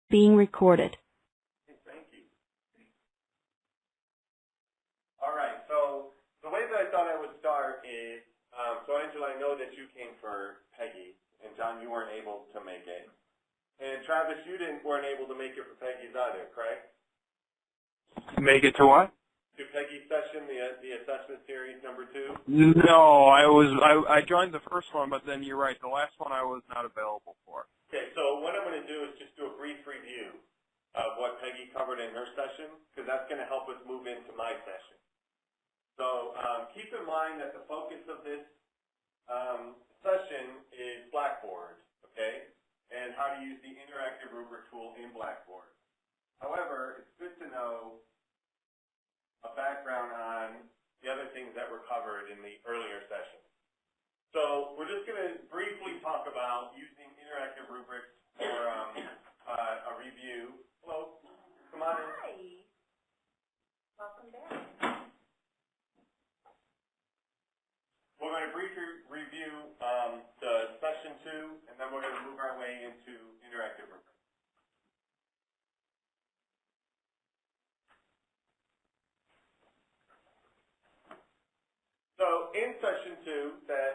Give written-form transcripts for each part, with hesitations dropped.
being recorded. Thank you. All right, so the way that I thought I would start is, so Angela, I know that you came for Peggy, and John, you weren't able to make it. And Travis, you weren't able to make it for Peggy's either, correct? Make it to what? To Peggy's session, the assessment series number 2? No, I joined the first one, but then you're right, the last one I was not available for. Okay, so what I'm going to do is just do a brief review of what Peggy covered in her session, because that's going to help us move into my session. So keep in mind that the focus of this session is Blackboard, okay, and how to use the Interactive Rubric tool in Blackboard. However, it's good to know a background on the other things that were covered in the earlier session. So we're just going to briefly talk about using Interactive Rubrics for a review. Hello, come on in. Hi, welcome back. We're going to briefly review the session 2, and then we're going to move our way into Interactive Rubrics. So in session 2 that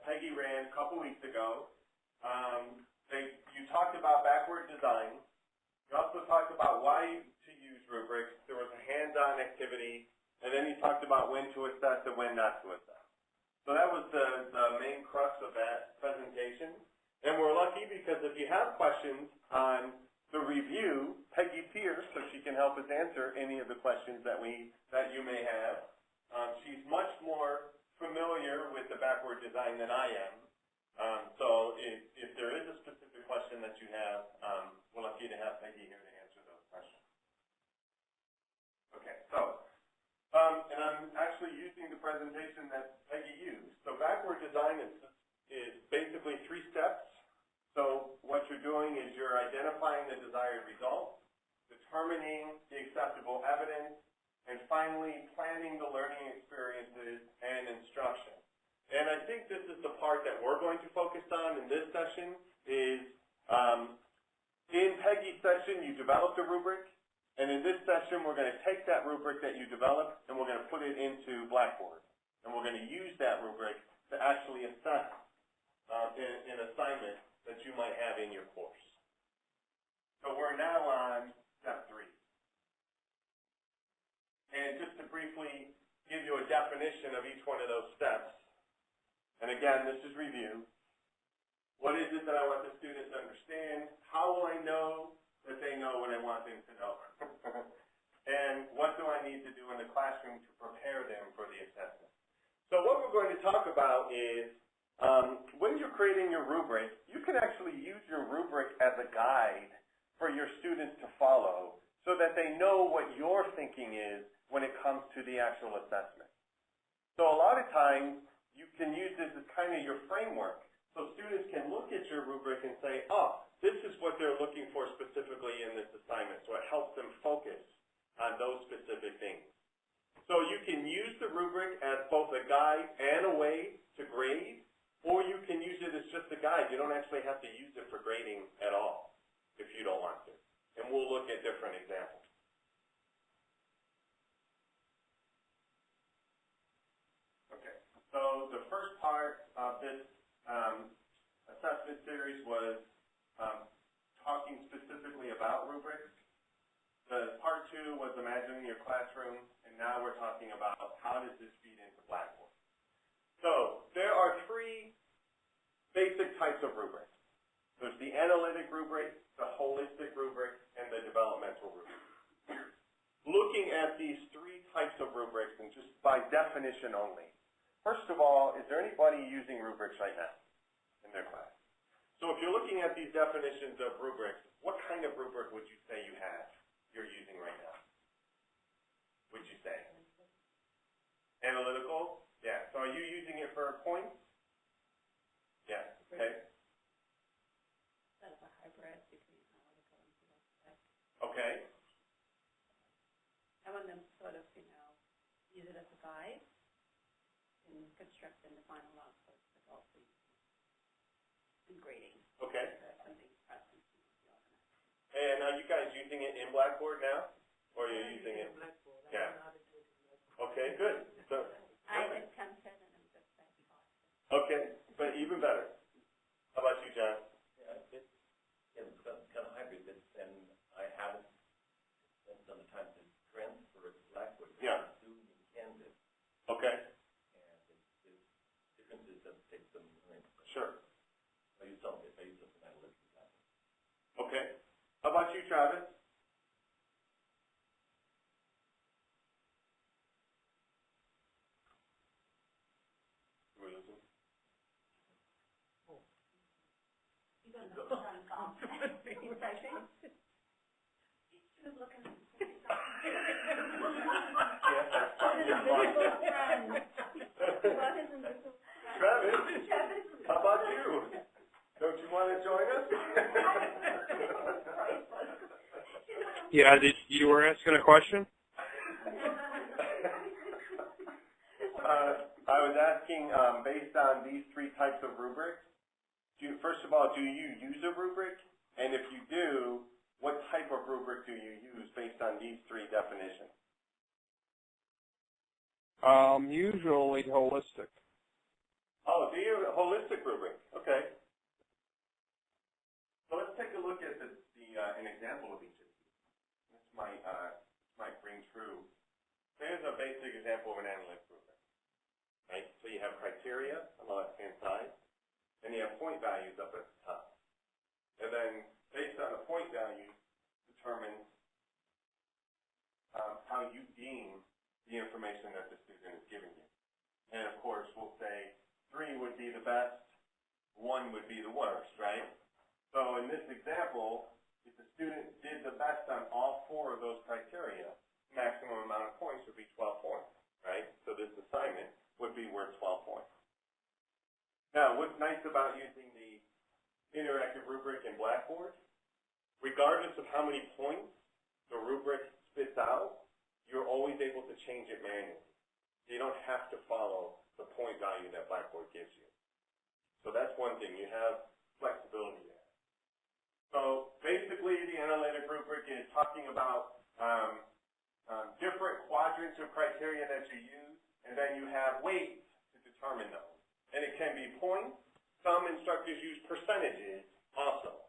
Peggy ran a couple weeks ago, you talked about backward design. You also talked about why to use rubrics. There was a hands-on activity, and then you talked about when to assess and when not to assess. So that was the main crux of that presentation. And we're lucky because if you have questions on the review, Peggy's here so she can help us answer any of the questions that you may have. She's much more familiar with the backward design than I am. So if there is a specific question that you have, we're lucky to have Peggy here to answer those questions. Okay, so, and I'm actually using the presentation that Peggy used. So backward design is basically 3 steps. So what you're doing is you're identifying the desired result, determining the acceptable evidence, and finally planning the learning experiences and instruction. And I think this is the part that we're going to focus on in this session is in Peggy's session you developed a rubric, and in this session we're going to take that rubric that you developed and we're going to put it into Blackboard. And we're going to use that rubric to actually assess an assignment that you might have in your course. So we're now on step 3. And just to briefly give you a definition of each one of those steps, and again, this is review. What is it that I want the students to understand? How will I know that they know what I want them to know? And what do I need to do in the classroom to prepare them for the assessment? So what we're going to talk about is when you're creating your rubric, you can actually use your rubric as a guide for your students to follow so that they know what your thinking is when it comes to the actual assessment. So a lot of times, you can use this as kind of your framework. So students can look at your rubric and say, oh, this is what they're looking for specifically in this assignment. So it helps them focus on those specific things. So you can use the rubric as both a guide and a way to grade, or you can use it as just a guide. You don't actually have to use it for grading at all if you don't want to. And we'll look at different examples. So the first part of this assessment series was talking specifically about rubrics. The part 2 was imagining your classroom, and now we're talking about how does this feed into Blackboard. So there are 3 basic types of rubrics. There's the analytic rubric, the holistic rubric, and the developmental rubric. Looking at these 3 types of rubrics, and just by definition only, first of all, is there anybody using rubrics right now in their class? So if you're looking at these definitions of rubrics, what kind of rubric would you say you're using right now? Would you say? Analytical? Yeah. So are you using it for points? Yeah. Okay. That's a hybrid between analytical and philosophic. Okay. I want them to sort of, use it as a guide in constructing the final output, but also in grading. Okay. Something present. And are you guys using it in Blackboard now? Or are you using it? Blackboard. Yeah. Okay, good. So, I attempted and I'm just like, okay, but even better. How about you, John? Yeah, it's kind of hybrid, and I haven't spent some time to transfer it to Blackboard. Yeah. Zoom in Canvas, Okay, and there's differences that take some learning. sure. I use some analytics in Blackboard. Okay. How about you, Travis? We're losing. you don't know what I'm confident. He's typing. She was looking at me. What is invisible friend? Travis, Travis. how about you? Don't you want to join us? Yeah, you were asking a question? I was asking, based on these three types of rubrics, first of all, do you use a rubric? And if you do, what type of rubric do you use based on these three definitions? Usually holistic. Oh, do you have a holistic rubric? Okay. So let's take a look at an example of each of these. This might ring true. Here's a basic example of an analytic rubric. Right? So you have criteria on the left-hand side, and you have point values up at the top. And then, based on the point values, determines how you deem the information that the student is giving you. And of course, we'll say 3 would be the best, 1 would be the worst, right? So in this example, if the student did the best on all 4 of those criteria, maximum amount of points would be 12 points, right? So this assignment would be worth 12 points. Now, what's nice about using the interactive rubric in Blackboard, regardless of how many points the rubric spits out, you're always able to change it manually. You don't have to follow the point value that Blackboard gives you. So that's one thing. You have flexibility there. So basically, the analytic rubric is talking about different quadrants of criteria that you use, and then you have weights to determine those. And it can be points. Some instructors use percentages also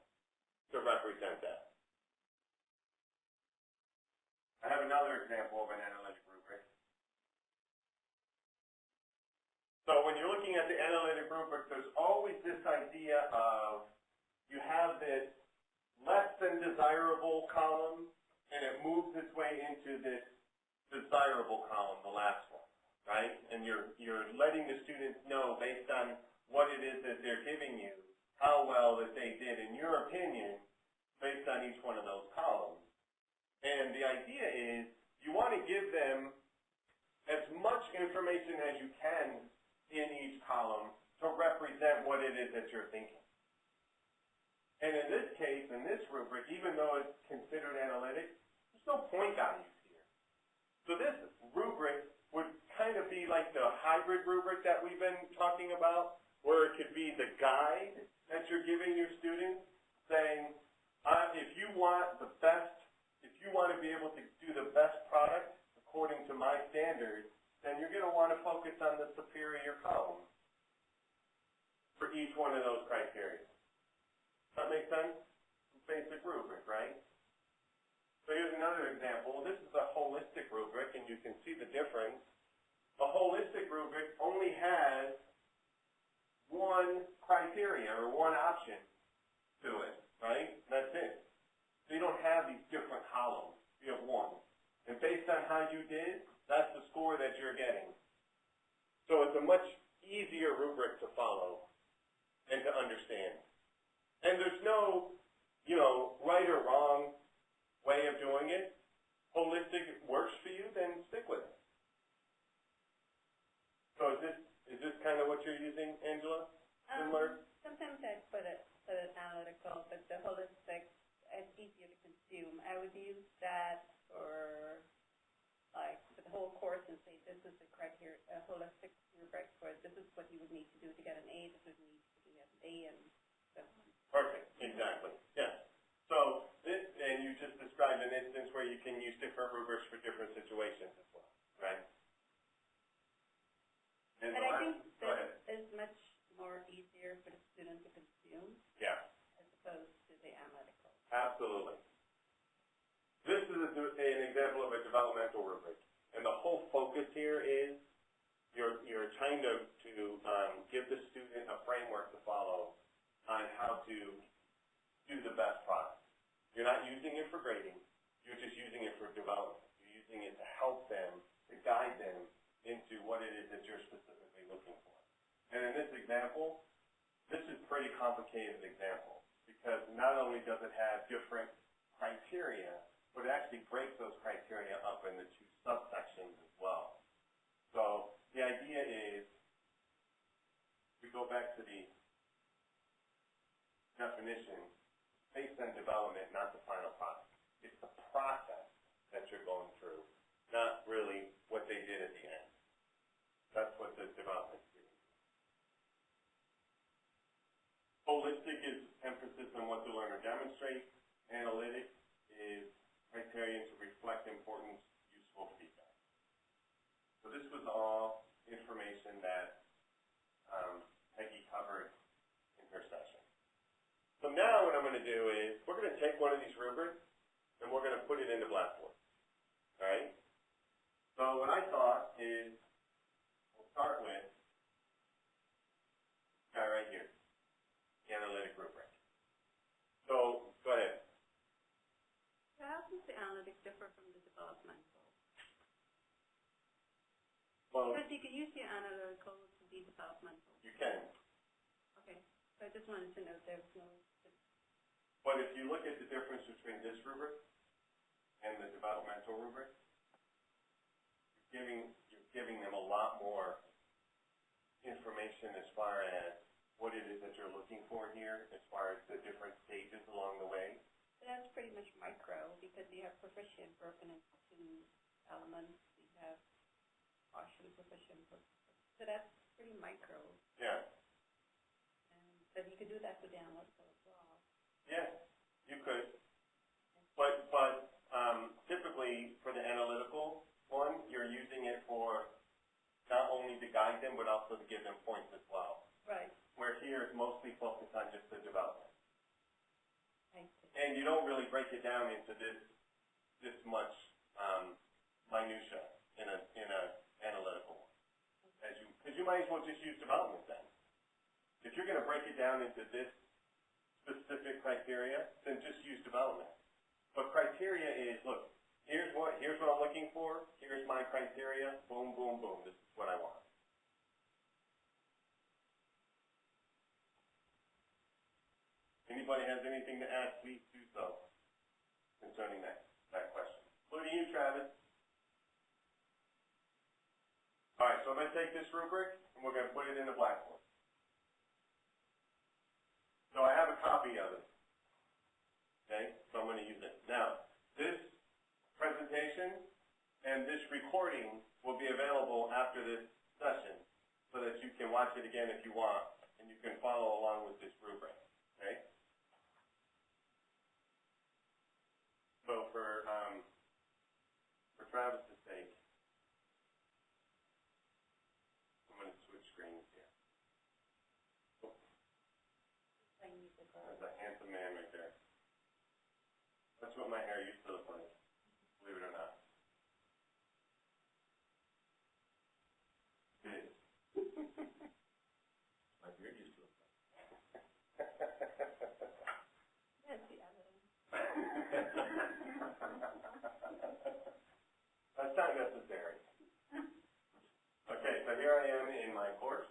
to represent that. I have another example of an analytic rubric. So when you're looking at the analytic rubric, there's always this idea of you have this less than desirable column, and it moves its way into this desirable column, the last one, right? And you're letting the students know based on what it is that they're giving you, how well that they did, in your opinion, based on each one of those columns. And the idea is you want to give them as much information as you can in each column to represent what it is that you're thinking. And in this case, in this rubric, even though it's considered analytic, there's no point values here. So this rubric would kind of be like the hybrid rubric that we've been talking about, where it could be the guide that you're giving your students, saying, if you want the best, if you want to be able to do the best product according to my standards, then you're going to want to focus on the superior column for each one of those criteria. Does that make sense? Basic rubric, right? So here's another example. This is a holistic rubric, and you can see the difference. A holistic rubric only has one criteria or one option to it, right? That's it. So you don't have these different columns. You have one. And based on how you did, that's the score that you're getting. So it's a much easier rubric to follow and to understand. And there's no, right or wrong way of doing it. Holistic works for you, then stick with it. So is this kind of what you're using, Angela? Similar? Sometimes I put it analytical, but the holistic is easier to consume. I would use that for the whole course and say this is the criteria, a holistic rubric for this is what you would need to do to get an A, this is what you need to do to get an A, and so on. Perfect. Exactly. Yes. So and you where you can use different rubrics for different situations as well, right? And I think that is much more easier for the student to consume. Yeah. As opposed to the analytical. Absolutely. This is an example of a developmental rubric, and the whole focus here is you're trying to give the student a framework to follow on how to do the best product. You're not using it for grading. You're just using it for development. You're using it to help them, to guide them into what it is that you're specifically looking for. And in this example, this is a pretty complicated example because not only does it have different criteria, but it actually breaks those criteria up into two subsections as well. So the idea is, we go back to the definition, based on development, not the final product. It's the process that you're going through, not really what they did at the end. That's what the development is. Holistic is emphasis on what the learner demonstrates. Analytic is criterion to reflect important, useful feedback. So this was all information that Peggy covered in her session. So now what I'm going to do is we're going to take one of these rubrics and we're going to put it into Blackboard. All right? So what I thought is we'll start with this guy right here, the analytic rubric. So go ahead. How does the analytic differ from the developmental? Well, Because you can use the analytical to be developmental. you can. Okay. So I just wanted to know if there was no. But if you look at the difference between this rubric and the developmental rubric, you're giving them a lot more information as far as what it is that you're looking for here, as far as the different stages along the way. So that's pretty much micro because you have proficient broken into two elements. You have partially proficient. So that's pretty micro. Yeah. But you could do that with the analytical as well. Yeah, you could. But typically for the analytical one, you're using it for not only to guide them, but also to give them points as well. Right. Where here it's mostly focused on just the development. I see. And you don't really break it down into this much minutia in a analytical one. Because you might as well just use development then. If you're going to break it down into this specific criteria, then just use development. But criteria is, look, here's what I'm looking for, here's my criteria, boom, boom, boom, this is what I want. Anybody has anything to add, please do so concerning that question. Including you, Travis. All right, so I'm going to take this rubric and we're going to put it into Blackboard. So I have a copy of it, okay? So I'm going to use it. Now, this presentation and this recording will be available after this session so that you can watch it again if you want, and you can follow along with this rubric, okay? So for Travis's sake, I'm going to switch screens here. That's a handsome man right there. That's what my hair used to look like, believe it or not. It is. My beard used to look like. That's the evidence. That's not necessary. Okay, so here I am in my course.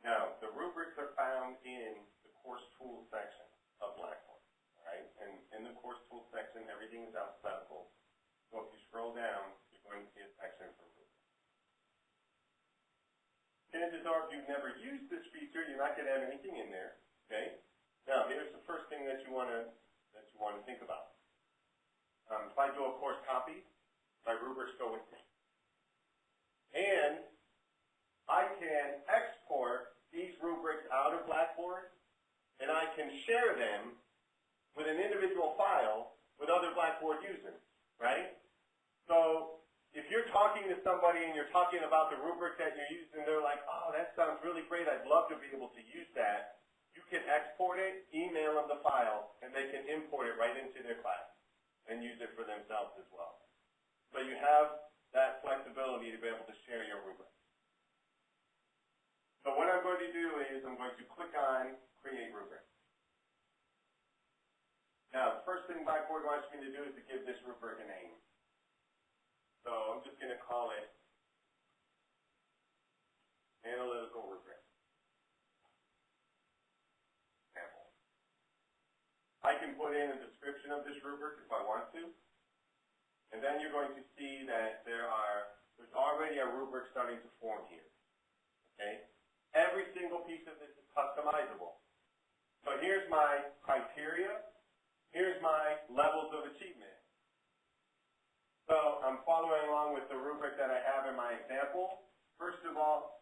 Now, the rubrics are found in the course tools section of Blackboard, all right? And in the course tools section, everything is alphabetical. So if you scroll down, you're going to see a section for rubrics. Chances are, if you've never used this feature, you're not going to have anything in there, okay? Now, here's the first thing that you want to think about. If I do a course copy, my rubrics go with me. And I can export these rubrics out of Blackboard, and I can share them with an individual file with other Blackboard users. somebody and you're talking about the rubric that you're using, they're like, oh, that sounds really great, I'd love to be able to use that. You can export it, email them the file, and they can import it right into their class and use it for themselves as well. So you have that flexibility to be able to share your rubric. So what I'm going to do is I'm going to click on Create Rubric. Now, the first thing Blackboard wants me to do is to give this rubric a name. So I'm just going to call it Analytical Rubric. Example. I can put in a description of this rubric if I want to. And then you're going to see that there's already a rubric starting to form here. Okay? Every single piece of this is customizable. So here's my criteria. Here's my levels of achievement. So I'm following along with the rubric that I have in my example. First of all,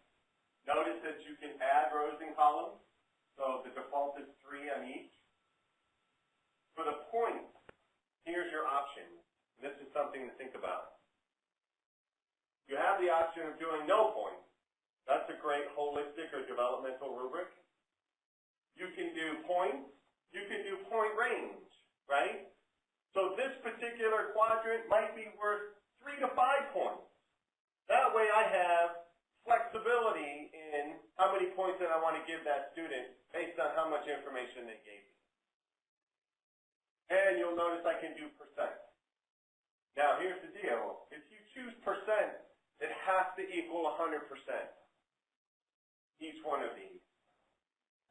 notice that you can add rows and columns. So the default is 3 on each. For the points, here's your option. This is something to think about. You have the option of doing no points. That's a great holistic or developmental rubric. You can do points. You can do point range, right? So this particular quadrant might be worth 3 to 5 points. That way I have flexibility in how many points that I want to give that student based on how much information they gave me. And you'll notice I can do percent. Now here's the deal. If you choose percent, it has to equal 100%. Each one of these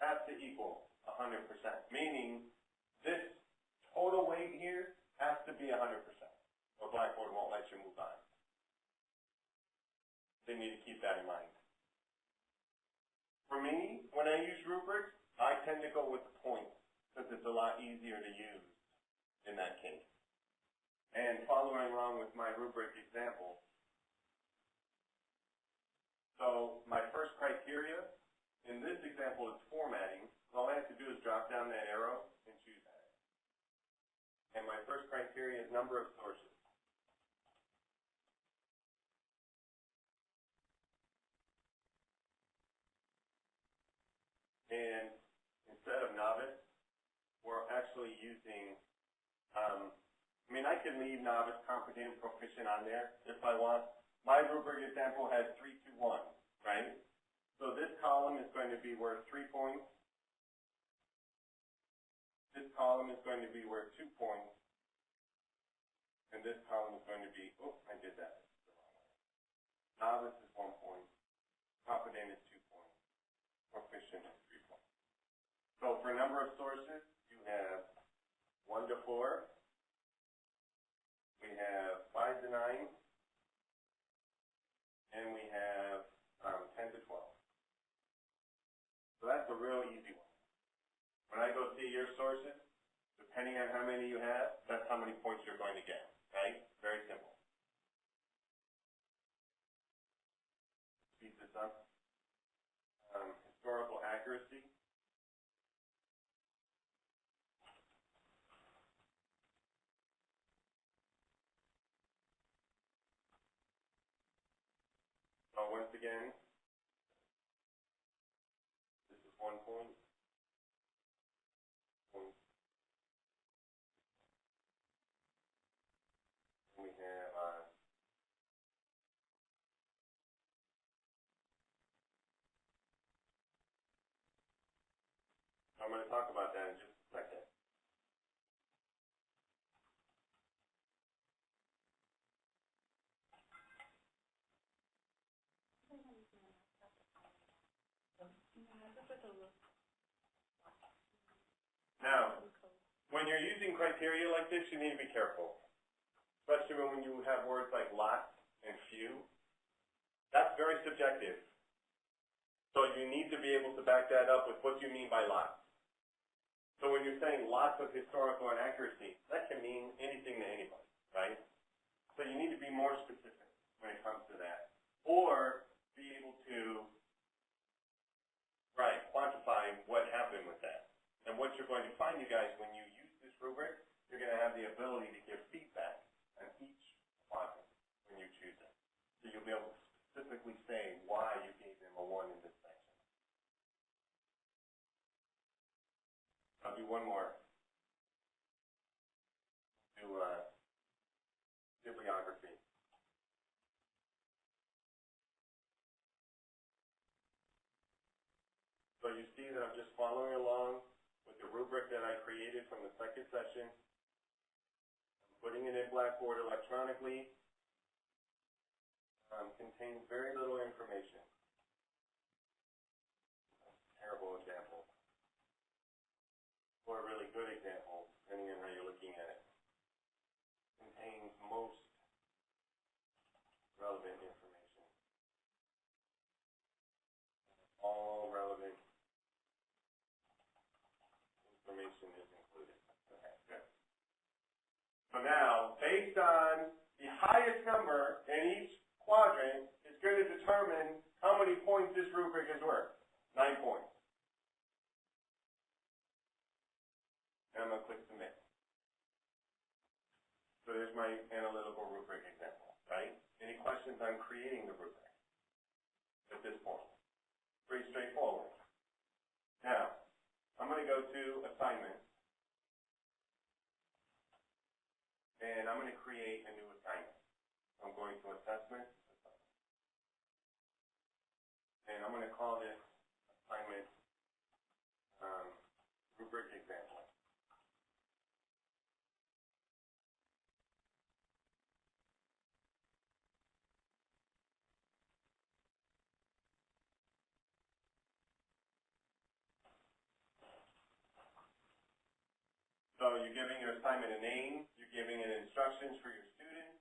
has to equal 100%, meaning this total weight here has to be 100%, or Blackboard won't let you move on. They need to keep that in mind. For me, when I use rubrics, I tend to go with the points, because it's a lot easier to use in that case. And following along with my rubric example, so my first criteria, in this example, is formatting. All I have to do is drop down that arrow and choose that. And my first criteria is number of sources. And instead of novice, we're actually using, I can leave novice, competent, proficient on there if I want. My rubric example has 3, 2, 1, right? So this column is going to be worth 3 points. This column is going to be worth 2 points. And this column is going to be, I did that the wrong way. Novice is 1 point. Competent is 2 points. Proficient is 3 points. So for number of sources, you have 1 to 4. We have 5 to 9. And we have 10 to 12. So that's a real easy one. When I go see your sources, depending on how many you have, that's how many points you're going to get, right? Very simple. Speed this up. Historical accuracy. Once again, this is 1 point. We have I'm going to talk about that in just a second. Now, when you're using criteria like this, you need to be careful, especially when you have words like lots and few. That's very subjective. So you need to be able to back that up with what you mean by lots. So when you're saying lots of historical inaccuracy, that can mean anything to anybody, right? So you need to be more specific when it comes to that. Or be able to, quantify what happened with that. And what you're going to find, you guys, when you use this rubric, you're going to have the ability to give feedback on each quadrant when you choose it. So you'll be do one more. Do bibliography. So you see that I'm just following along with the rubric that I created from the second session. I'm putting it in Blackboard electronically. Contains very little information. Terrible example. Or a really good example, depending on how you're looking at it. Contains most relevant information. All relevant information is included. Okay, good. So now, based on the highest number in each quadrant, is going to determine how many points this rubric is worth. 9 points. And I'm going to click submit. So there's my analytical rubric example, right? Any questions on creating the rubric at this point? Pretty straightforward. Now, I'm going to go to assignments, and I'm going to create a new assignment. I'm going to assessment, and I'm going to call this assignment rubric example. So you're giving your assignment a name, you're giving it instructions for your students.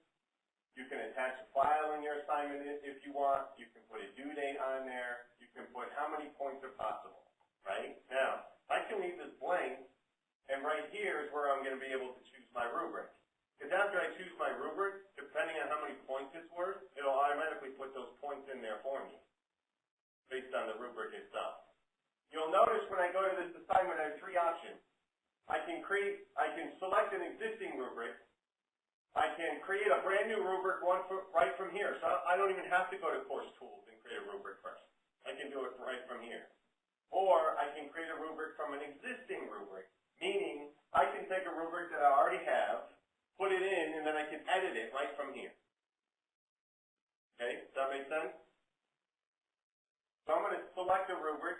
You can attach a file in your assignment if you want. You can put a due date on there. You can put how many points are possible, right? Now, I can leave this blank, and right here is where I'm going to be able to choose my rubric. Because after I choose my rubric, depending on how many points it's worth, it'll automatically put those points in there for me, based on the rubric itself. You'll notice when I go to this assignment, I have 3 options. I can select an existing rubric. I can create a brand new rubric right from here. So I don't even have to go to Course Tools and create a rubric first. I can do it right from here. Or I can create a rubric from an existing rubric, meaning I can take a rubric that I already have, put it in, and then I can edit it right from here. Okay, does that make sense? So I'm going to select a rubric.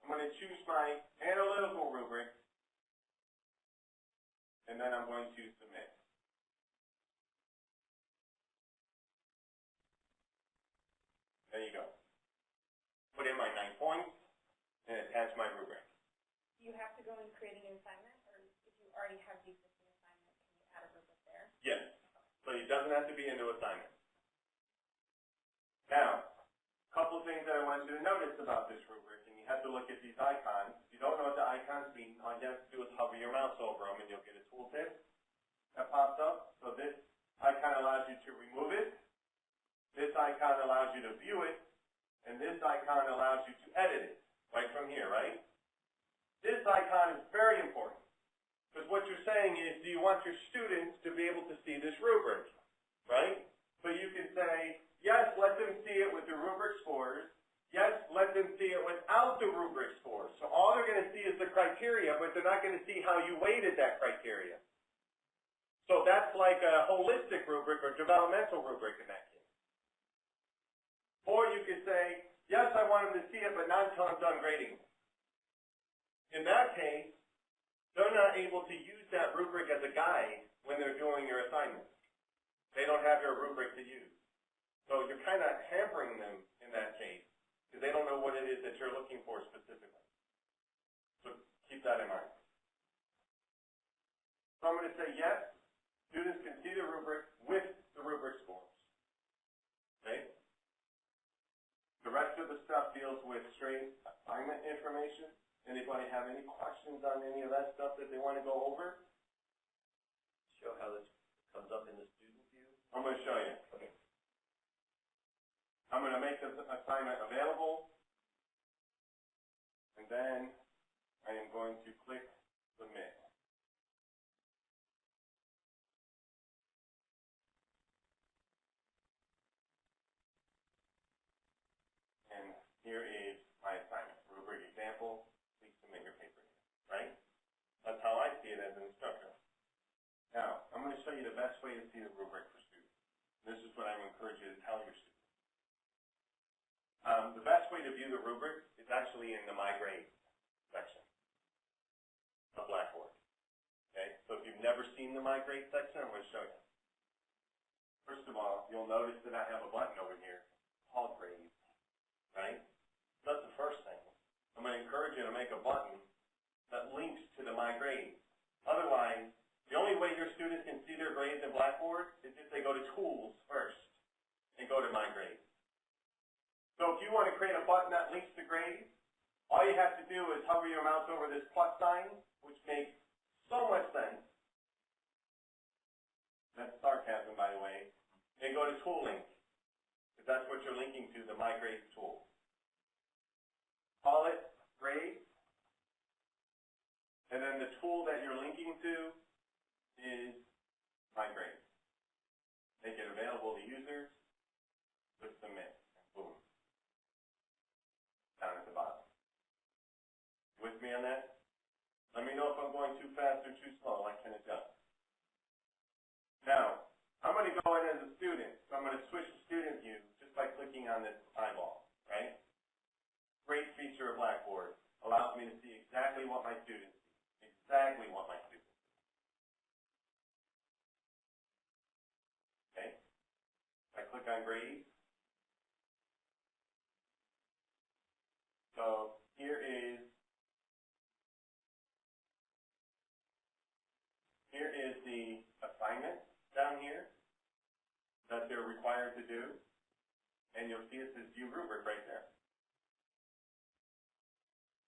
I'm going to choose my analytical rubric, and then I'm going to submit. There you go. Put in my 9 points and attach my rubric. Do you have to go and create a new assignment, or if you already have the existing assignment, can you add a rubric there? Yes. So it doesn't have to be a new assignment. Now, a couple things that I want you to notice about this rubric, and you have to look at these icons. If you don't know what the icons mean, all you have to do is hover your mouse over them, and you'll get a tooltip that pops up. So this icon allows you to remove it. This icon allows you to view it, and this icon allows you to edit it, right from here, right? This icon is very important, because what you're saying is, do you want your students to be able to see this rubric, right? So you can say, yes, let them see it with the rubric scores. Yes, let them see it without the rubric scores. So all they're going to see is the criteria, but they're not going to see how you weighted that criteria. So that's like a holistic rubric or developmental rubric in that case. Or you could say, yes, I want them to see it, but not until I'm done grading. In that case, they're not able to use that rubric as a guide when they're doing your assignments. They don't have your rubric to use. So you're kind of hampering them in that case, because they don't know what it is that you're looking for specifically. So keep that in mind. So I'm going to say yes, students can see the rubric with the rubric scores. Okay? The rest of the stuff deals with straight assignment information. Anybody have any questions on any of that stuff that they want to go over? Show how this comes up in the student view. I'm going to show you. Okay. I'm going to make the assignment available, and then I am going to click submit. And here is my assignment. Rubric example, please submit your paper here, right? This is what I would encourage you to tell your students. The best way to view the rubric is actually in the My Grade section of Blackboard. Okay, so if you've never seen the My Grade section, I'm going to show you. First of all, you'll notice that I have a button over here called Grades, right? So that's the first thing. I'm going to encourage you to make a button that links to the My Grades. Otherwise, the only way your students can see their grades in Blackboard is if they go to Tools first and go to My Grades. So if you want to create a button that links to grades, all you have to do is hover your mouse over this plus sign, which makes so much sense. That's sarcasm, by the way. And go to Tool Link, because that's what you're linking to, the My Grades tool. Call it Grades, and then the tool that you're linking to is My Grades. Make it available to users, click Submit, and boom. Down at the bottom. With me on that? Let me know if I'm going too fast or too slow. I can adjust. Now, I'm going to go in as a student. So I'm going to switch to student view just by clicking on this eyeball, right? Great feature of Blackboard. Allows me to see exactly what my students see. Exactly what my students see. Okay? I click on grades. So here is the assignment down here that they're required to do, and you'll see it says View Rubric right there.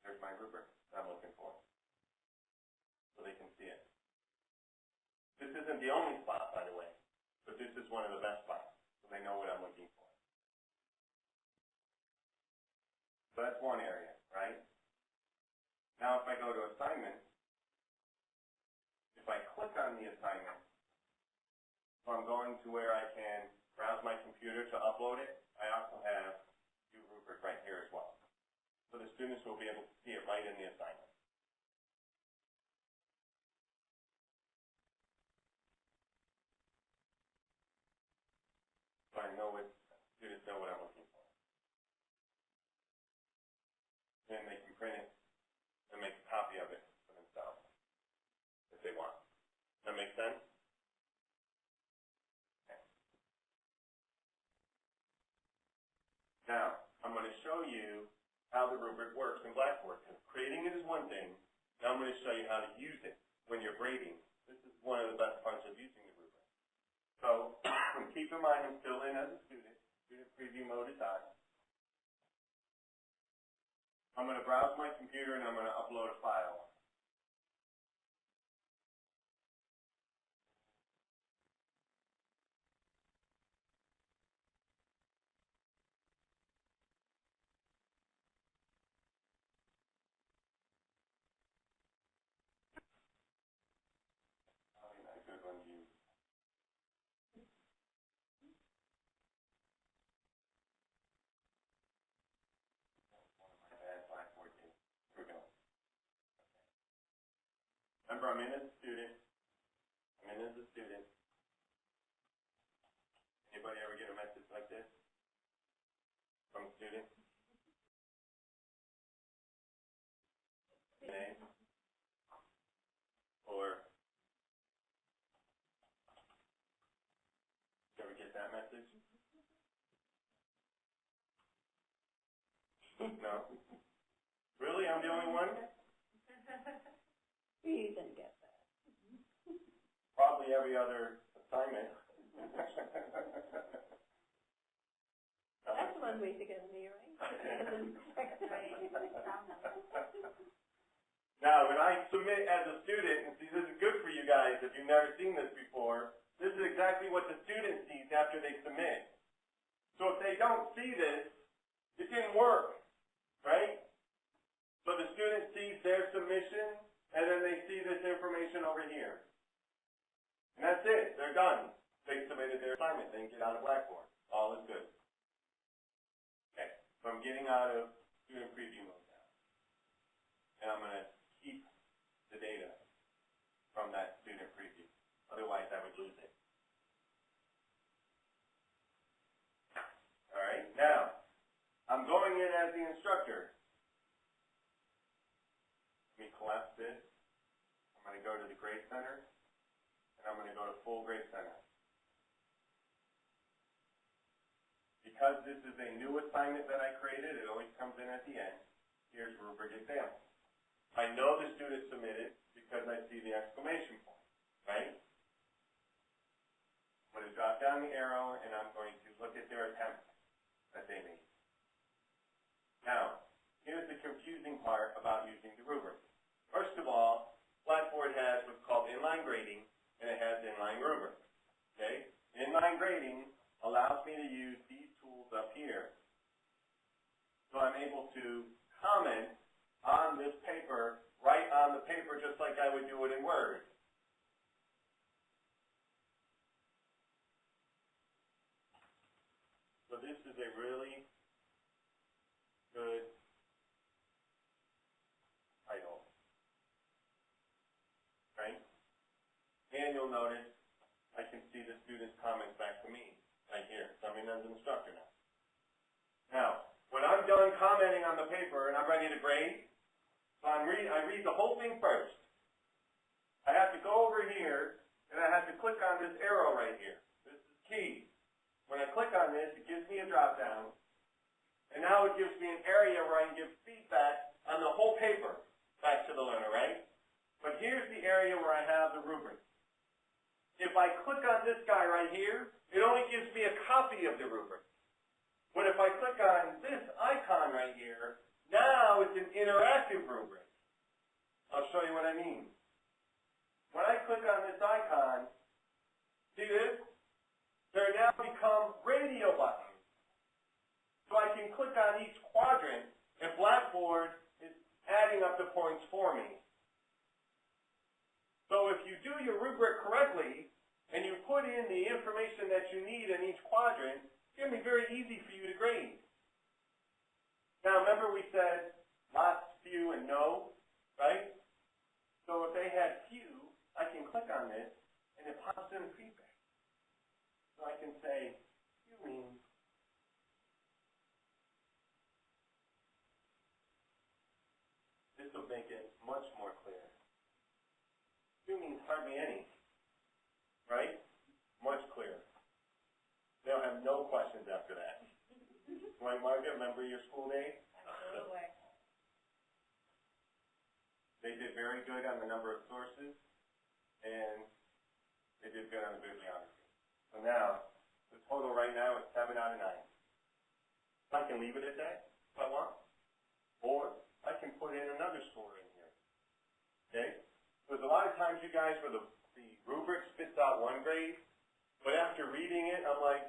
There's my rubric that I'm looking for, so they can see it. This isn't the only spot, by the way, but this is one of the best spots, so they know what I'm looking for. So that's one area, right? Now if I go to assignment, if I click on the assignment, so I'm going to where I can browse my computer to upload it, I also have View Rubric right here as well. So the students will be able to see it right in the assignment. So I know what students know what I'm looking for. Then they can print it and make a copy of it for themselves if they want. Does that make sense? Okay. Now, I'm going to show you how the rubric works in Blackboard. Because creating it is one thing. Now I'm going to show you how to use it when you're grading. This is one of the best parts of using the rubric. So keep in mind I'm still in as a student. Student preview mode is on. I'm going to browse my computer and I'm going to upload a file. Probably not a good one to use. One of my bad Blackboard days. Here we go. Remember, I'm in as a student. Anybody ever get a message like this from a student? Name? Or did you ever get that message? No? Really? I'm the only one? You didn't get that. Probably every other assignment. That's one way to get me, right? Now, when I submit as a student, and see, this is good for you guys if you've never seen this before, this is exactly what the student sees after they submit. So if they don't see this, it didn't work, right? So the student sees their submission, and then they see this information over here. And that's it. They're done. They submitted their assignment. They can get out of Blackboard. All is good. Okay. So I'm getting out of student preview mode now. And I'm going to keep the data from that student preview. Otherwise, I would lose it. instructor. Let me collapse this. I'm going to go to the grade center, and I'm going to go to full grade center. Because this is a new assignment that I created, it always comes in at the end. Here's rubric example. I know the student submitted because I see the exclamation point, right? I'm going to drop down the arrow, and I'm going to look at their attempt that they made. Now, here's the confusing part about using the rubric. First of all, Blackboard has what's called inline grading, and it has inline rubrics. Okay? Inline grading allows me to use these tools up here. So I'm able to comment on this paper, right on the paper, just like I would do it in Word. So this is a really good title. Right? And you'll notice I can see the student's comments back to me right here. So I'm in as an instructor now. Now, when I'm done commenting on the paper and I'm ready to grade, so I read the whole thing first. I have to go over here and I have to click on this arrow right here. This is key. When I click on this, it gives me a drop down, and now it gives me an area where I can give feedback on the whole paper back to the learner, right? But here's the area where I have the rubric. If I click on this guy right here, it only gives me a copy of the rubric. But if I click on this icon right here, now it's an interactive rubric. I'll show you what I mean. When I click on this icon, see this? There now become radio buttons. So I can click on each quadrant, and Blackboard is adding up the points for me. So if you do your rubric correctly, and you put in the information that you need in each quadrant, it's going to be very easy for you to grade. Now remember we said lots, few, and no, right? So if they had few, I can click on this, and it pops in feedback. So I can say, few means this will make it much more clear. Few means hardly any, right? Much clearer. They'll have no questions after that. Right, Margaret, remember your school day? Absolutely. They did very good on the number of sources, and they did good on the bibliography. So now, the total right now is 7 out of 9. I can leave it at that if I want, or I can put in another score in here. Okay? Because a lot of times you guys, where the rubric spits out 1 grade, but after reading it, I'm like,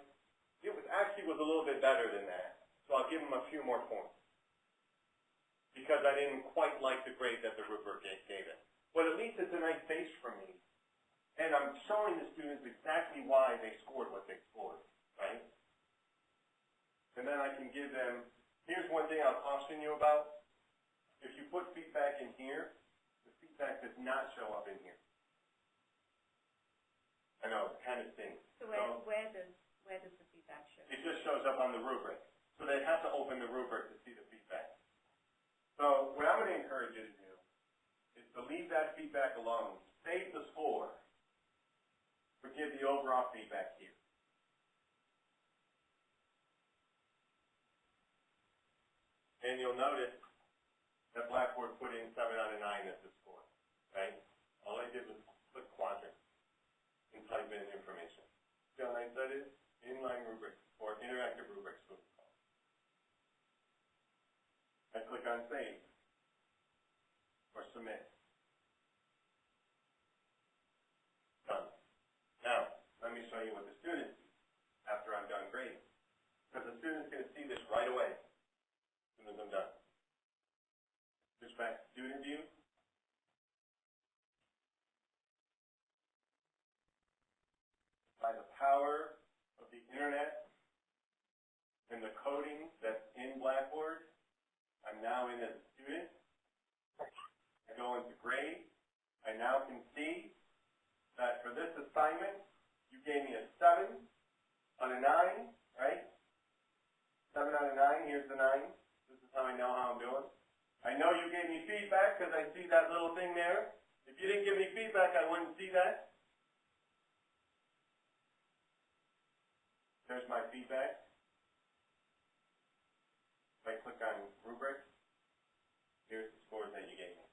it was actually was a little bit better than that. So I'll give them a few more points. Because I didn't quite like the grade that the rubric gave it. But at least it's a nice base for me. And I'm showing the students exactly why they scored what they scored, right? And then I can give them, here's one thing I'll caution you about. If you put feedback in here, the feedback does not show up in here. I know, it kind of stinks. So where does the feedback show? It just shows up on the rubric. So they have to open the rubric to see the feedback. So what I'm going to encourage you to do is to leave that feedback alone. Save the score. But give the overall feedback here. And you'll notice that Blackboard put in 7 out of 9 as the score, right? All I did was click quadrant and type in information. See how nice that is? Inline rubrics, or interactive rubrics, what it's called. I click on save, or submit. Done. Now, let me show you what the students see after I'm done grading. Because the student's going to see this right away as soon as I'm done. Switch back to student view. By the power of the internet and the coding that's in Blackboard, I'm now in as a student. I go into grade. I now can see that for this assignment, you gave me a 7 out of 9, right? 7 out of 9, here's the 9. This is how I know I see that little thing there? If you didn't give me feedback, I wouldn't see that. There's my feedback. If I click on rubric, here's the scores that you gave me.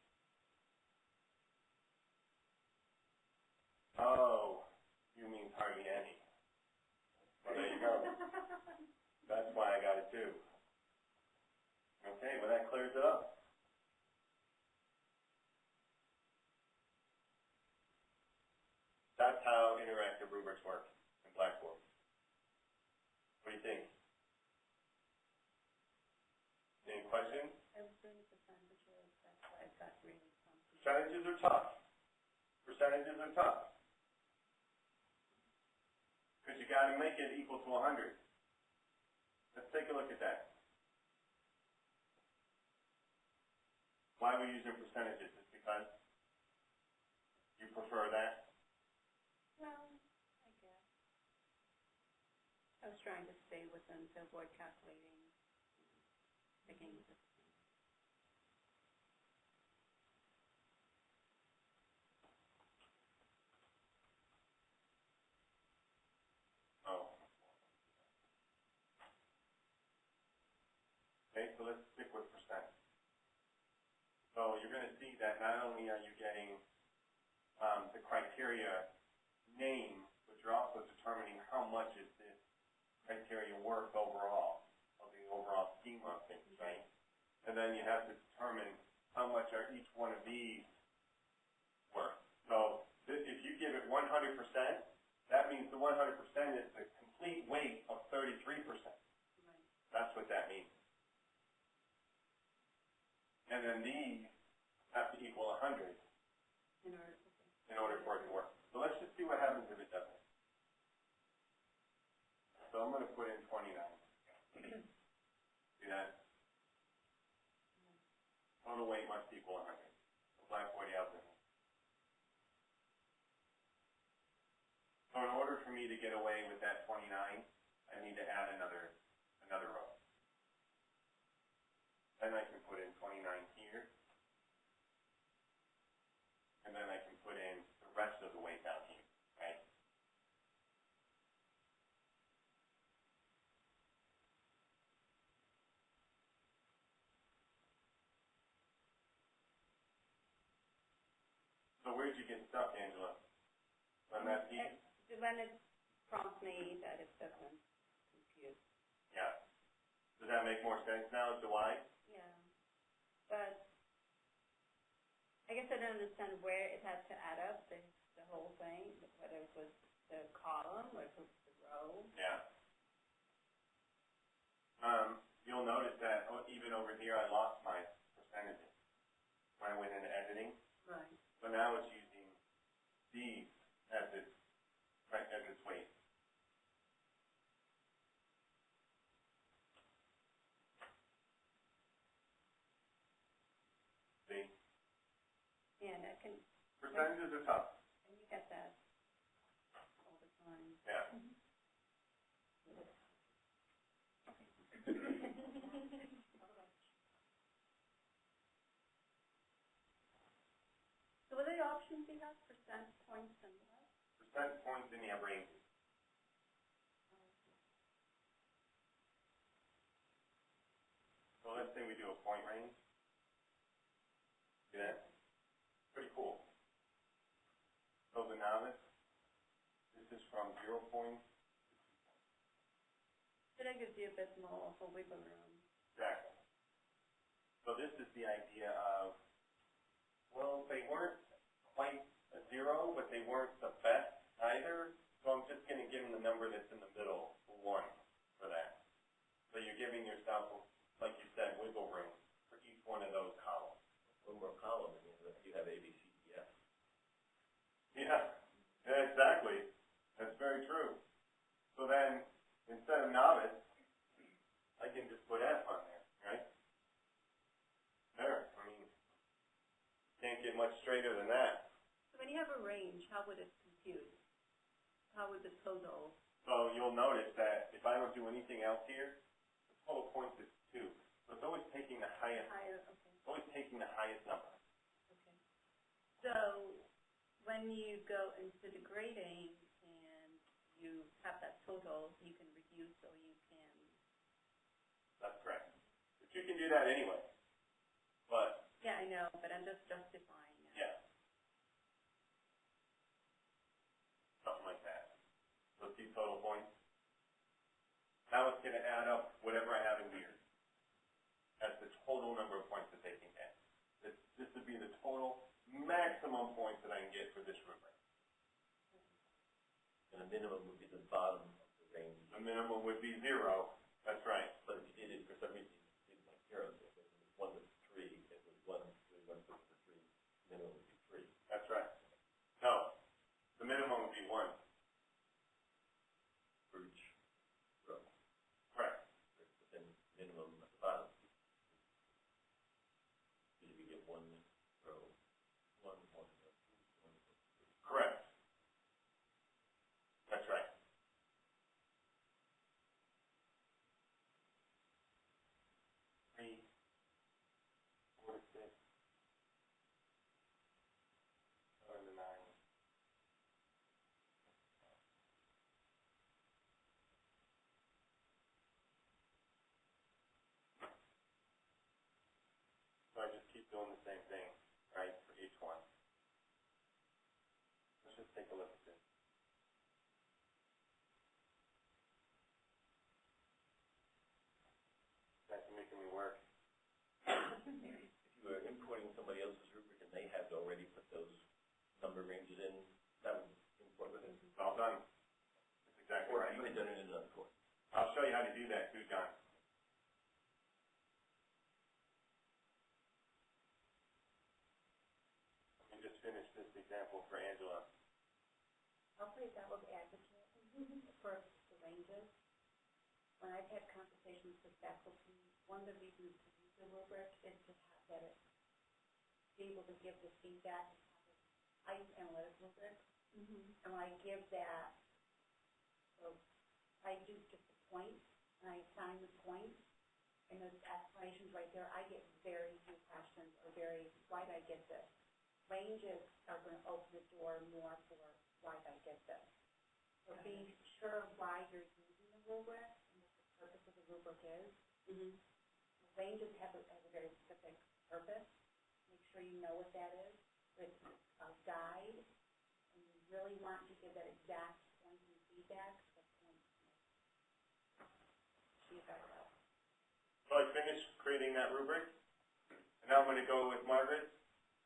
Oh, you mean hardly any. Well, there you go. That's why I got it too. Okay, well that clears it up. That's how interactive rubrics work in Blackboard. What do you think? Any questions? I was doing percentages, that's why I got really confused. Percentages are tough. Percentages are tough. Because you got to make it equal to 100. Let's take a look at that. Why are we using percentages? Is because you prefer that? Well, I guess. I was trying to stay within to avoid calculating, picking the Oh. Okay, so let's stick with percent. So you're going to see that not only are you getting the criteria name, but you're also determining how much is this criteria worth overall, of the overall scheme of things, right? And then you have to determine how much are each one of these worth. So if you give it 100%, that means the 100% is the complete weight of 33%. That's what that means. And then these have to equal 100 in order for it to work. So let's just see what happens if it doesn't. So I'm going to put in 29. See that? Total weight must equal 100. So Blackboard yells at me. So in order for me to get away with that 29, I need to add another row. Then I can put in 29 here. And then I can put in the rest of the weight down here, right? So where'd you get stuck, Angela? On that piece? When it prompts me that it doesn't compute. Yeah. Does that make more sense now as to why? Yeah. But I guess I don't understand where it has to add up, the whole thing, whether it was the column or if it was the row. Yeah. You'll notice that even over here I lost my percentages when I went into editing. Right. So now it's using these as its weight. See? Yeah, that can. Percentages are tough. And you get that all the time. Yeah. So what are the options you have? Percent, points, and what? Percent, points, and you have ranges. So let's say we do a point range. See that? Pretty cool. So the novice, this is from 0 points. So that gives you a bit more of a wiggle room. Exactly. So this is the idea of, well, they weren't quite a 0, but they weren't the best either. So I'm just going to give them the number that's in the middle, 1, for that. So you're giving yourself, like you said, wiggle room for each one of those columns. One more column, I mean, if you have A, B, C, D, F. Yeah, exactly. That's very true. So then, instead of novice, I can just put F on there, right? There. I mean, can't get much straighter than that. So when you have a range, how would it compute? How would the total? So you'll notice that if I don't do anything else here, the total points is 2. So it's always taking the highest. Higher, okay. It's always taking the highest number. So when you go into the grading and you have that total, you can reduce or you can... That's correct. But you can do that anyway. But... Yeah, I know, but I'm just justifying it. Yeah. Something like that. So see total points. Now it's going to add up whatever I have in here as the total number of points that they can get. This would be the total maximum points that I can get for this rubric. And the minimum would be the bottom of the range. The minimum would be 0. That's right. But if you did it for some reason, you did like 0, so if it was 1 to 3, it was 1 to 3, 1 to 3, minimum would be 3. That's right. No, the minimum would be 1. For each row. Correct. But then minimum at the bottom. So you could get 1 row, 1, 1, 1, 2, 1, 2, 3. Correct. That's right. Three, 4 to 6, 7 to 9. So I just keep doing the same thing, right, for each one. Let's just take a look at this. That's making me work. If you were importing somebody else's rubric and they had already put those number ranges in, that would import with it. It's all done. That's exactly Or right. you could have done it in another course. I'll show you how to do that too, John. Let me just finish this example for Angela. I'll play devil's advocate for the ranges. When I've had conversations with faculty, one of the reasons to use the rubric is to have that it be able to give the feedback. I use analytic rubric, and when I give that, so I do just a point, and I assign the point, and those explanations right there, I get very few questions, or why did I get this? Ranges are going to open the door more for why did I get this. So be sure why you're using the rubric and what the purpose of the rubric is. Ranges have a very specific purpose. Make sure you know what that is. It's a guide, and you really want to give that exact point in feedback. So I finished creating that rubric, and now I'm going to go with Margaret's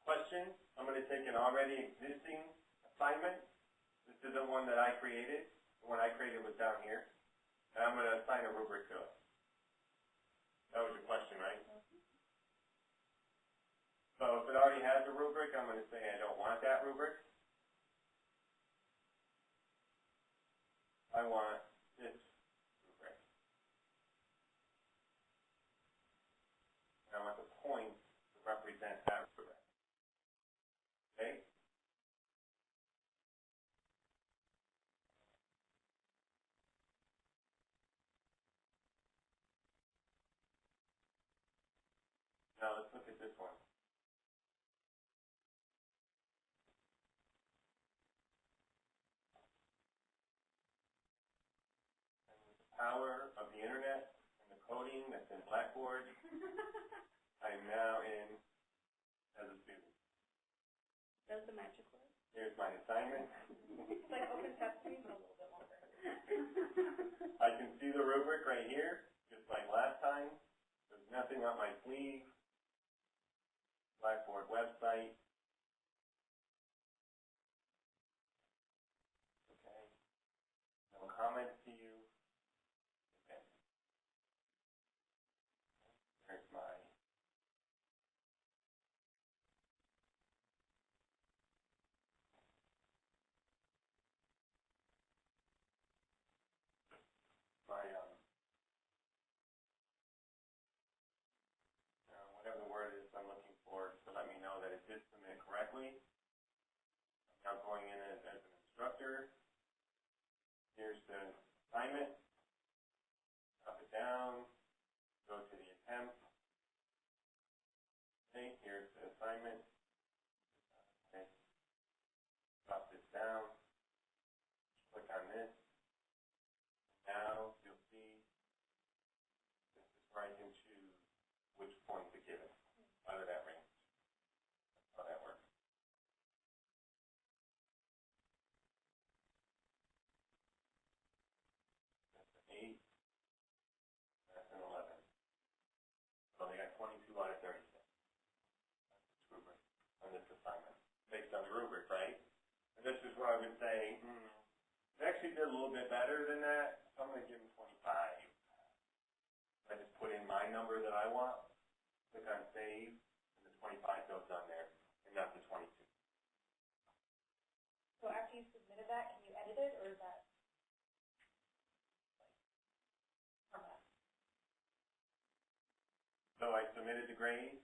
question. I'm going to take an already existing assignment. This isn't one that I created. The one I created was down here, and I'm going to assign a rubric to it. That was your question, right? So if it already has a rubric, I'm going to say I don't want that rubric. I want this rubric. And I want the point to represent that rubric. Okay? Now let's look at this one. Power of the internet and the coding that's in Blackboard, I'm now in as a student. That's the magic word. Here's my assignment. It's like open sesame, but a little bit longer. I can see the rubric right here, just like last time. There's nothing on my sleeve. Blackboard website. Okay. No comments to you. Okay. There's my whatever the word is I'm looking for to let me know that it did submit correctly. I'm now going in as an instructor. Here's the assignment. Up it down. Go to the attempt. Okay, here's the assignment. Okay. which point to give it out of that range. That's how that works. That's an 8. That's an 11. So they got 22 out of 36. That's this rubric on this assignment, based on the rubric, right? And this is where I would say, they actually did a little bit better than that, so I'm going to give them 25. I just put in my number that I want, click on save, and the 25 goes on there, and not the 22. So after you submitted that, can you edit it, or is that permanent? So I submitted the grade.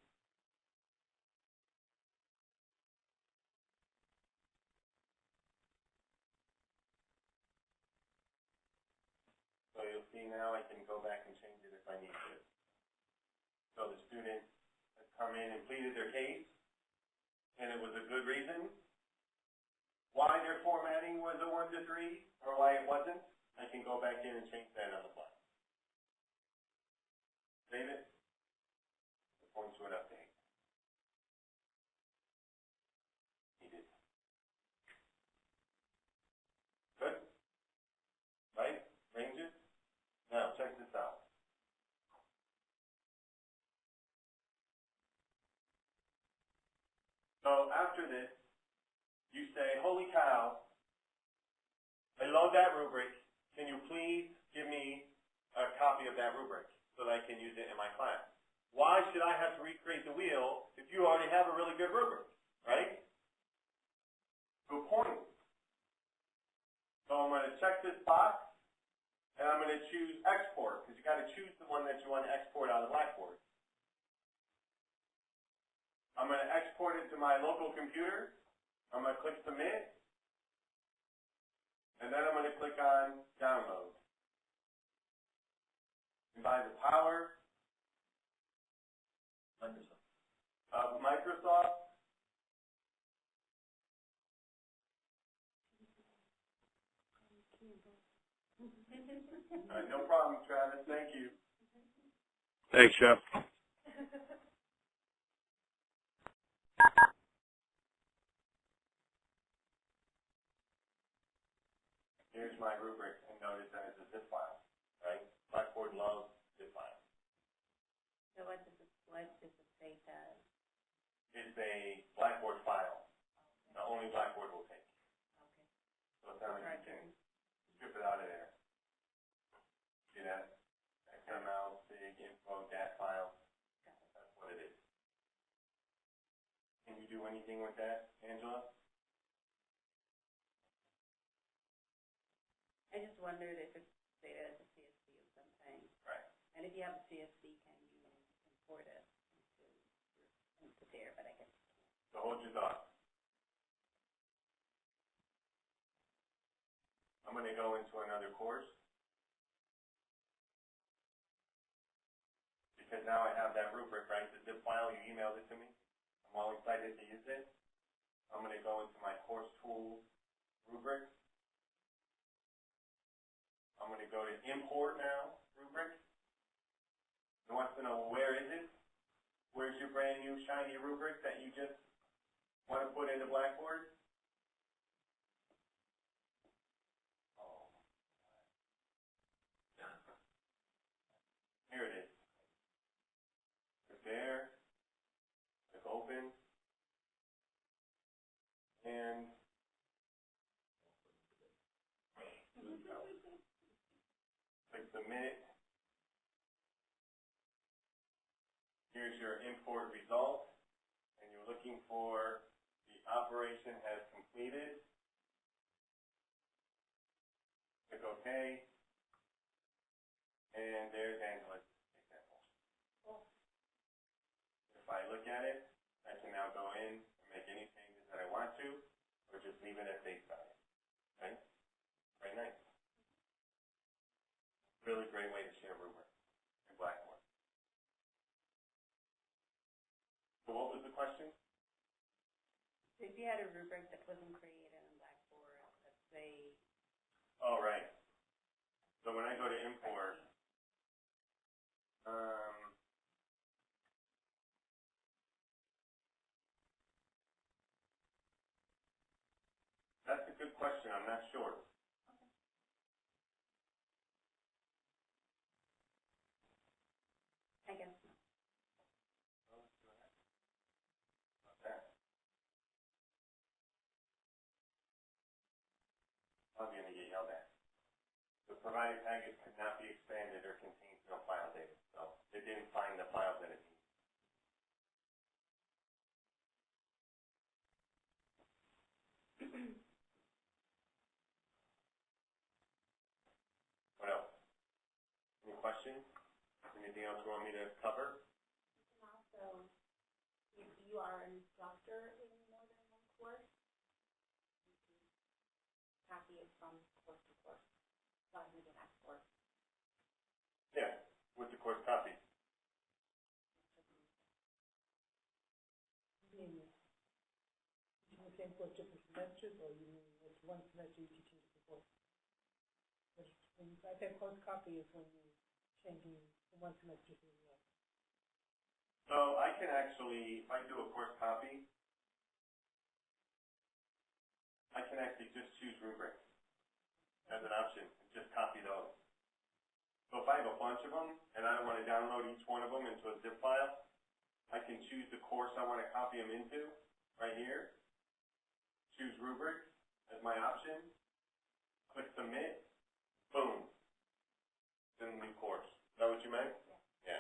So you'll see now I can go back and change it if I need to. So the student has come in and pleaded their case, and it was a good reason. Why their formatting was a 1 to 3, or why it wasn't, I can go back in and change that on the fly. Save it. The points would update. Needed. Good? Right? Ranges? Now, check this out. So after this, you say, holy cow, I love that rubric. Can you please give me a copy of that rubric so that I can use it in my class? Why should I have to recreate the wheel if you already have a really good rubric, right? Good point. So I'm going to check this box, and I'm going to choose export, because you got to choose the one that you want to export out of Blackboard. I'm going to export it to my local computer. I'm going to click submit, and then I'm going to click on download. And by the power of Microsoft, no problem, Travis. Thank you. Thanks, Jeff. Here's my rubric, and notice that it's a zip file, right? Blackboard loves zip files. So what does it say that? It's a Blackboard file. The only Blackboard will take. Okay. So it's not like you can strip it out of there. See that? XML, big info, DAT file. That's what it is. Can you do anything with that, Angela? I just wondered if it's saved as a CSV or something. Right. And if you have a CSV, can you import it into there? But I guess you can't. So hold your thought. I'm going to go into another course. Because now I have that rubric, right? The zip file, you emailed it to me. I'm all excited to use it. I'm going to go into my course tools rubric. I'm going to go to import now, rubric. It wants to know where is it? Where's your brand new shiny rubric that you just want to put into Blackboard? Oh. Here it is. Click there. Click open. And click submit. Here's your import result, and you're looking for the operation has completed. Click OK, and there's Angela's example. Cool. If I look at it, I can now go in and make any changes that I want to, or just leave it at face value. Right? Very nice. Really great way to share rubric in Blackboard. So what was the question? So if you had a rubric that wasn't created in Blackboard, let's say. Oh, right. So when I go to import, question, I'm not sure. I guess not. I'm going to get yelled at. The provided package could not be expanded or contains no file data, so it didn't find the file that it needs. What else? Any questions? Anything else you want me to cover? And also, if you are an instructor in more than one course, you can copy it from course to course, rather than an export. Yeah, with the course copy. You mean the same course different semesters, or you mean it's one semester you teach different course? When you type in course copy is when you're changing from one semester to the other. So I can actually, if I do a course copy, I can actually just choose rubrics as an option and just copy those. So if I have a bunch of them and I don't want to download each one of them into a zip file, I can choose the course I want to copy them into right here. Choose rubrics as my option. Click submit. Boom. It's in the new course. Is that what you meant? Yeah.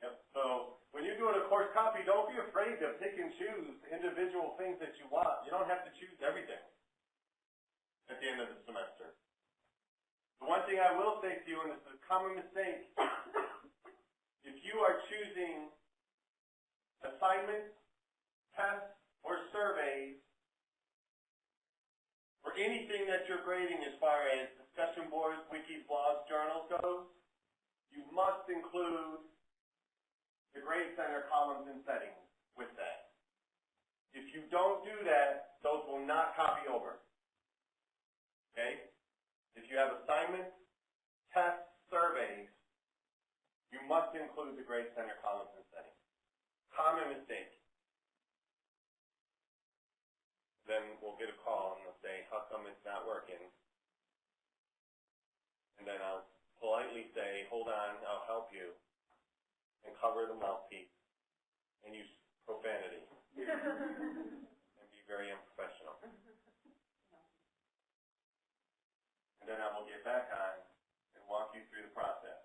Yep. So when you're doing a course copy, don't be afraid to pick and choose individual things that you want. You don't have to choose everything at the end of the semester. The one thing I will say to you, and this is a common mistake, if you are choosing assignments, tests, or surveys, or anything that you're grading as far as discussion boards, wikis, blogs, journals goes, you must include the grade center columns and settings with that. If you don't do that, those will not copy over. Okay? If you have assignments, tests, surveys, you must include the grade center columns and settings. Common mistake. Then we'll get a call and they'll say, how come it's not working? And then I'll politely say, hold on, I'll help you, and cover the mouthpiece and use profanity and be very unprofessional. And then I will get back on and walk you through the process.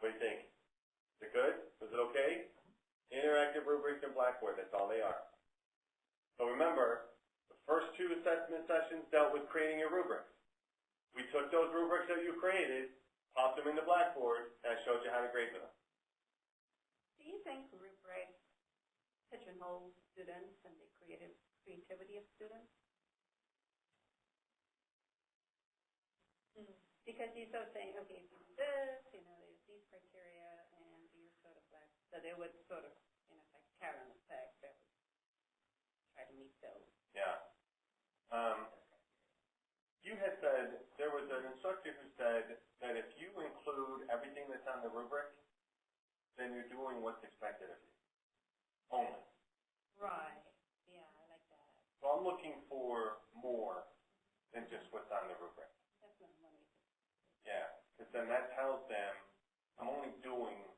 What do you think? Is it good? Was it okay? Interactive rubrics and Blackboard, that's all they are. So remember, the first two assessment sessions dealt with creating your rubrics. We took those rubrics that you created, popped them into Blackboard, and I showed you how to grade them. Do you think rubrics pigeonhole students and the creativity of students? Because you're sort of saying, okay, if you do this, you know, there's these criteria, and you're sort of like, so they would sort of, you know, like carry on effect, that would try to meet those. Yeah. You had said, there was an instructor who said that if you include everything that's on the rubric, then you're doing what's expected of you. Only. Right. Yeah, I like that. So I'm looking for more than just what's on the rubric. That's what I'm wondering. Yeah, because then that tells them I'm only doing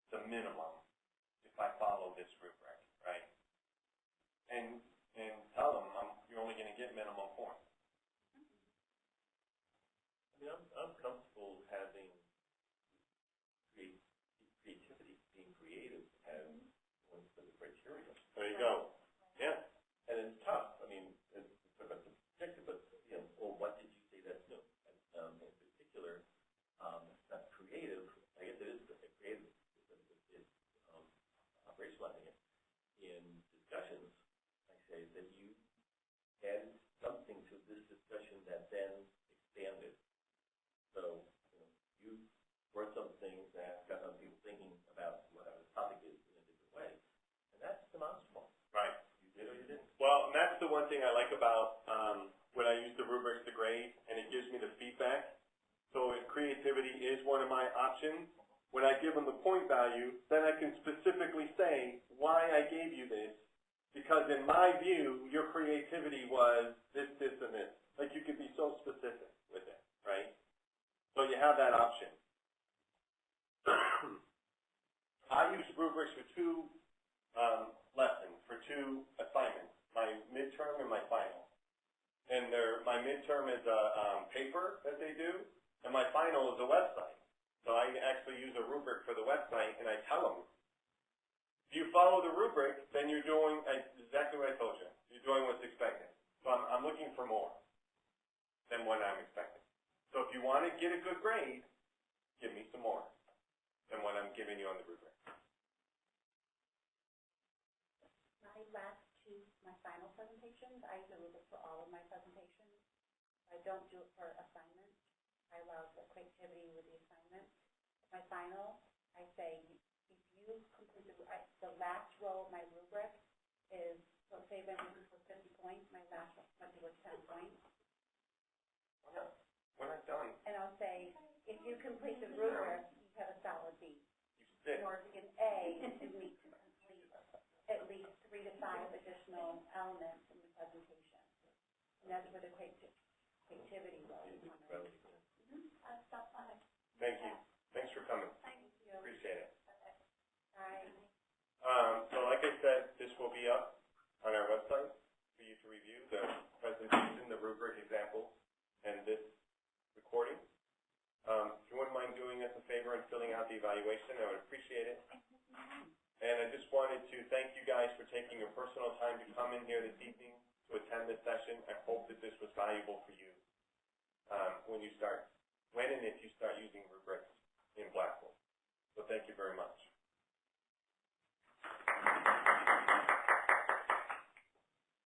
the minimum if I follow this rubric, right? And tell them you're only going to get minimum points. I mean, I'm comfortable having creativity, being creative, have one for the criteria. There you go. Yeah. And it's tough. I mean, it's sort of subjective, but, you know, well, what did you say that's new? In particular, it's not creative. I guess it is creative. It's operationalizing it. In discussions, I say that you add something to this discussion that then expanded. So, you brought some things that got other people thinking about what our topic is in a different way. And that's demonstrable. Right. You did or you didn't. Well, and that's the one thing I like about when I use the rubrics to grade, and it gives me the feedback. So if creativity is one of my options, when I give them the point value, creativity was this, this, and this. Like you could be so specific with it, right? So you have that option. I use rubrics for two lessons, for two assignments, my midterm and my final. And my midterm is a paper that they do, and my final is a website. So I actually use a rubric for the website, and I tell them, if you follow the rubric, then you're doing exactly what I told you. You're doing what's expected. So I'm looking for more than what I'm expecting. So if you want to get a good grade, give me some more than what I'm giving you on the rubric. My final presentations, I use a rubric for all of my presentations. I don't do it for assignments. I allow the creativity with the assignment. My final, I say, if you complete the last row of my rubric is, so say if I'm looking for 50 points, my last row might be worth 10 points. We're not done. And I'll say, if you complete the rubric, you have a solid B. You In order to get an A, you need to complete at least 3 to 5 additional elements in the presentation. And that's where the creativity goes. Thank you. Thanks for coming. Thank you. Appreciate it. Bye. So like I said, this will be up on our website for you to review, the presentation, the rubric examples, and this recording. If you wouldn't mind doing us a favor and filling out the evaluation, I would appreciate it. And I just wanted to thank you guys for taking your personal time to come in here this evening to attend this session. I hope that this was valuable for you when and if you start using rubrics in Blackboard. So thank you very much.